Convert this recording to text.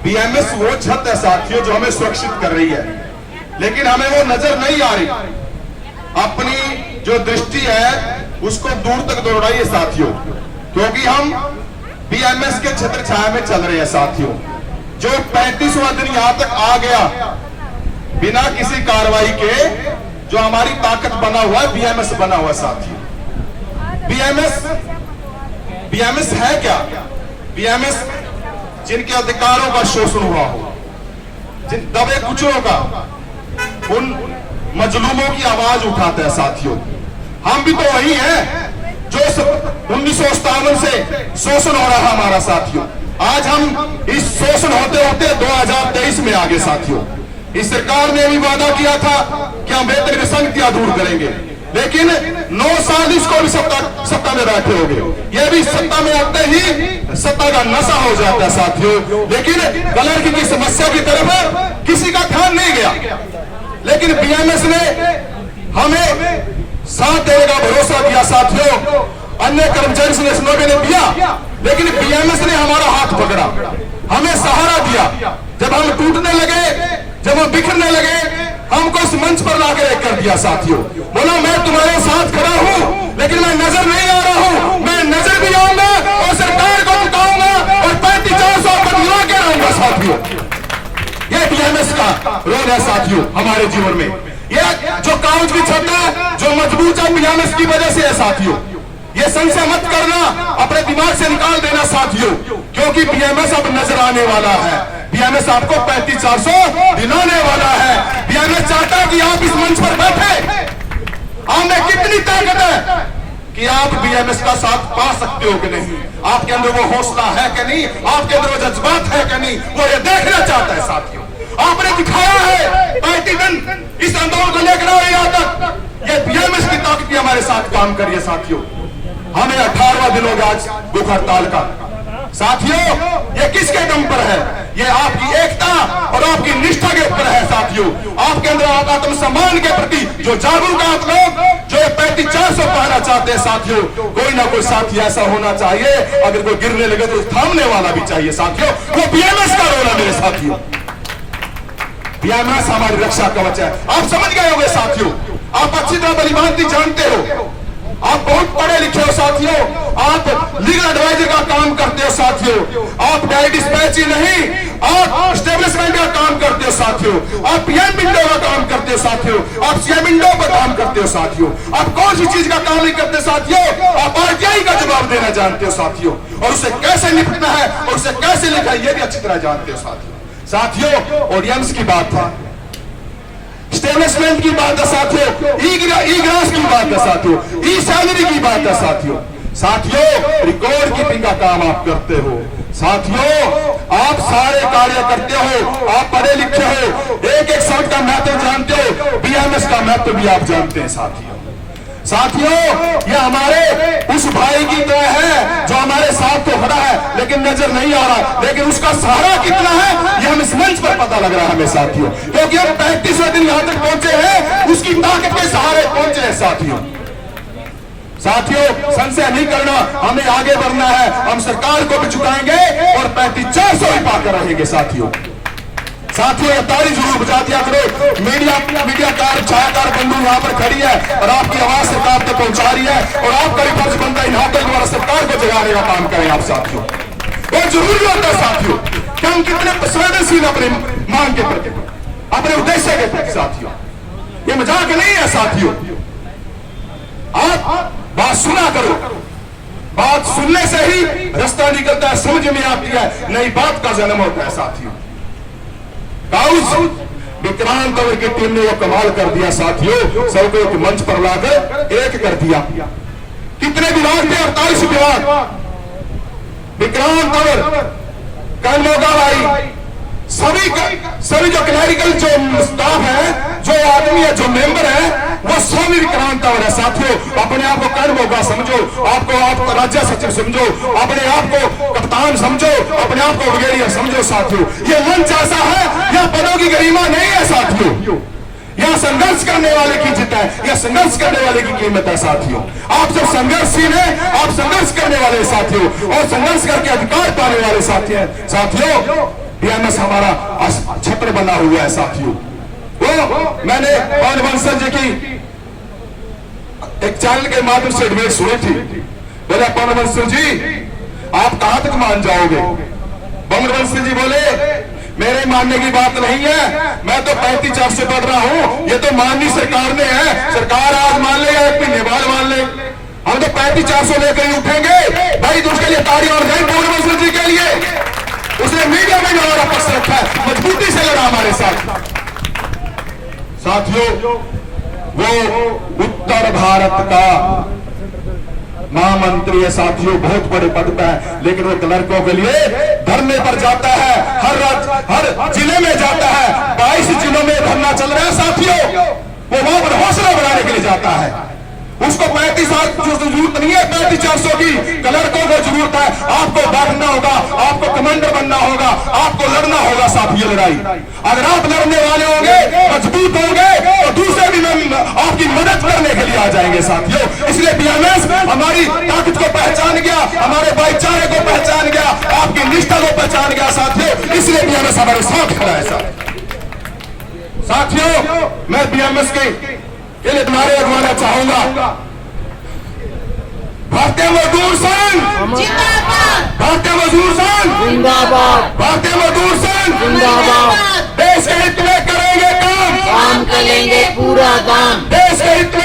BMS वो छत है साथियों जो हमें सुरक्षित कर रही है, लेकिन हमें वो नजर नहीं आ रही। अपनी जो दृष्टि है उसको दूर तक दौड़ाइए साथियों, क्योंकि हम बीएमएस के छत्र छाया में चल रहे हैं साथियों। जो 35वां दिन यहां तक आ गया बिना किसी कार्रवाई के, जो हमारी ताकत बना हुआ है, बीएमएस बना हुआ है साथियों। बीएमएस है क्या? बीएमएस जिनके अधिकारों का शोषण हुआ हो, जिन दबे कुचलों का, उन मजलूमों की आवाज उठाते हैं साथियों। हम भी तो वही हैं जो 1957 से शोषण हो रहा है हमारा साथियों। आज हम इस शोषण होते होते 2023 में आ गए साथियों। इस सरकार ने भी वादा किया था कि हम वेतन विसंगतियां दूर करेंगे, लेकिन 9 साल इसको भी सत्ता में बैठे हो गए। ये भी सत्ता में आते ही सत्ता का नशा हो जाता है साथियों। लेकिन कलर की समस्या की तरफ किसी का ध्यान नहीं गया। लेकिन बीएमएस ने हमें साथ देने का भरोसा किया साथियों। अन्य कर्मचारी संगठनों ने दिया, लेकिन बीएमएस ने हमारा हाथ पकड़ा, हमें सहारा दिया। जब हम टूटने लगे, जब हम बिखरने लगे, हमको इस मंच पर लाकर एक कर दिया साथियों। बोला मैं तुम्हारे साथ खड़ा हूं, लेकिन मैं नजर नहीं आ रहा हूं। मैं नजर भी आऊंगा और सरकार को बताऊंगा और 3500 बदला के आऊंगा साथियों। ये बीएमएस का रोल है साथियों हमारे जीवन में। ये जो कागज की छत है, जो मजबूत है, बीएमएस की वजह से है साथियों। ये संशय मत करना, अपने दिमाग से निकाल देना साथियों, क्योंकि बीएमएस अब नजर आने वाला है। बीएमएस आपको 3500 दिलाने वाला है। बीएमएस चाहता है कि आप इस मंच पर बैठे। आप में कितनी ताकत है कि आप बीएमएस का साथ पा सकते हो कि नहीं? आपके अंदर वो हौसला है कि नहीं? आपके अंदर वो जज्बात है कि नहीं? वो ये देखना चाहता है साथियों। आपने दिखाया है 35 दिन इस आंदोलन को लेकर आए यहाँ तक। ये बीएमएस की ताकत भी हमारे साथ काम करिए साथियों। हमें 18वां दिन हो गया आज भूख हड़ताल का साथियों। ये किसके दम पर है? ये आपकी एकता और आपकी निष्ठा के ऊपर है साथियों। आपके अंदर आत्मसम्मान के प्रति जो जागरूक आप लोग, जो 3500 पाना चाहते हैं साथियों। कोई ना कोई साथी ऐसा होना चाहिए, अगर कोई गिरने लगे तो थामने वाला भी चाहिए साथियों। वो बीएमएस का रोल है मेरे साथियों। बीएमएस हमारी रक्षा कवच है। आप समझ गए होंगे साथियों। आप अच्छी तरह भलीभांति जानते हो। आप बहुत पढ़े लिखे हो साथियों। आप लीगल एडवाइजर का काम करते हो साथियों। आप डायरेक्ट डिस्पैच ही नहीं, आप एस्टेब्लिशमेंट का काम करते हो साथियों। आप पीएम विंडो का काम करते हो साथियों। आप सीएम विंडो पर काम करते हो साथियों। आप कौन सी चीज का काम नहीं करते साथियों? आप आरटीआई का जवाब देना जानते हो साथियों, और उसे कैसे निपटना है और उसे कैसे लिखना है ये भी अच्छी तरह जानते हो साथियों। साथियों ऑडियंस की बात है, स्टेब्लिशमेंट की बात है साथियों, ई ग्रास की बात है साथियों, ई सैलरी की बात है साथियों। साथियों रिकॉर्ड कीपिंग का काम आप करते हो साथियों। आप सारे कार्य करते हो, आप पढ़े लिखे हो, एक एक शब्द का महत्व जानते हो, बीएमएस का महत्व भी आप जानते हैं साथियों। साथियों ये हमारे उस भाई की तरह है जो हमारे साथ तो खड़ा है लेकिन नजर नहीं आ रहा, लेकिन उसका सहारा कितना है ये हम इस मंच पर पता लग रहा है हमें साथियों, क्योंकि हम 35वें दिन यहां तक पहुंचे हैं, उसकी ताकत के सहारे पहुंचे हैं साथियों। साथियों संशय नहीं करना, हमें आगे बढ़ना है। हम सरकार को भी झुकाएंगे और 3500 ही पाकर रहेंगे साथियों। साथियों ताली जरूर बजा दिया करो। मीडियाकार छायाकार बंधु यहाँ पर खड़ी है और आपकी आवाज सरकार तक पहुंचा रही है, और आपका भी फर्ज बनता है इन हाथों द्वारा सरकार को जगाने का काम करें आप साथियों। बहुत जरूरी होता है साथियों कि हम कितने संवेदनशील अपने मांग के प्रति, अपने उद्देश्य के प्रति साथियों। ये मजाक नहीं है साथियों। आप बात सुना करो, बात सुनने से ही रास्ता निकलता है, समझ में आती है, नई बात का जन्म होता है साथियों। विक्रांत तंवर की टीम ने वो कमाल कर दिया साथियों, सबको एक मंच पर लाकर एक कर दिया। कितने विभाग थे? 48 विभाग। विक्रांत तंवर, कनमोगा भाई, सभी जो क्लैरिकल जो स्टाफ है, जो आदमी है, जो मेंबर है, वो सभी विक्रांत तंवर है साथियों। अपने आप को कनमोगा समझो, आप राज्य सचिव समझो, अपने आप को कप्तान समझो, अपने आप को ब्रिगेडियर समझो साथियों। ये मंच ऐसा है, यह पदों की गरिमा नहीं है साथियों। यह संघर्ष करने वाले की जीत है, यह संघर्ष करने वाले की कीमत है साथियों। आप सब संघर्षशील हैं, आप संघर्ष करने वाले साथियों, और संघर्ष करके अधिकार पाने वाले साथी हैं साथियों। बीएमएस हमारा छत्र बना हुआ है साथियों। वो मैंने पवन बंसल जी की एक चैनल के माध्यम से एडवाइस सुनी थी। बोले पवन बंसल जी आप कहां तक मान जाओगे? पवन बंसल जी बोले मेरे मानने की बात नहीं है, मैं तो 35-4 से पढ़ रहा हूं, ये तो माननी सरकार ने है। सरकार आज मान ले या एक महीने बाद मान ले, हम तो 35-400 लेकर ही उठेंगे भाई। तो उसके लिए तालियां और गई पवन बंसल जी के लिए। उसने मीडिया में जो हमारा पक्ष रखा है, मजबूती से लड़ा हमारे साथ। साथियों वो उत्तर भारत का महामंत्री है साथियों, बहुत बड़े पद पे है, लेकिन वो लड़कों के लिए धरने पर जाता है, हर जिले में जाता है। 22 जिलों में धरना चल रहा है साथियों। वो वहां पर हौसला बढ़ाने के लिए जाता है। उसको 35 साल की जरूरत नहीं है, 35-400 की लड़कों को जरूरत है। आपको भागना होगा, आपको कमांडर बनना होगा, आपको लड़ना होगा साथियों लड़ाई। अगर आप लड़ने वाले होंगे, मजबूत होंगे, तो दूसरे भी आपकी मदद करने के लिए आ जाएंगे साथियों। इसलिए बीएमएस हमारी ताकत को पहचान गया, हमारे भाईचारे को पहचान गया, आपकी निष्ठा को पहचान गया साथियों। इसलिए बीएमएस हमारे साथ खड़ा है साथियों। मैं बीएमएस के लिए तुम्हारे अगवाना चाहूंगा। भारतीय मजदूर संघ जिंदाबाद, भारतीय मजदूर संघ जिंदाबाद, भारतीय मजदूर संघ जिंदाबाद। देश के हित में करेंगे काम, काम करेंगे पूरा काम। देश के हित में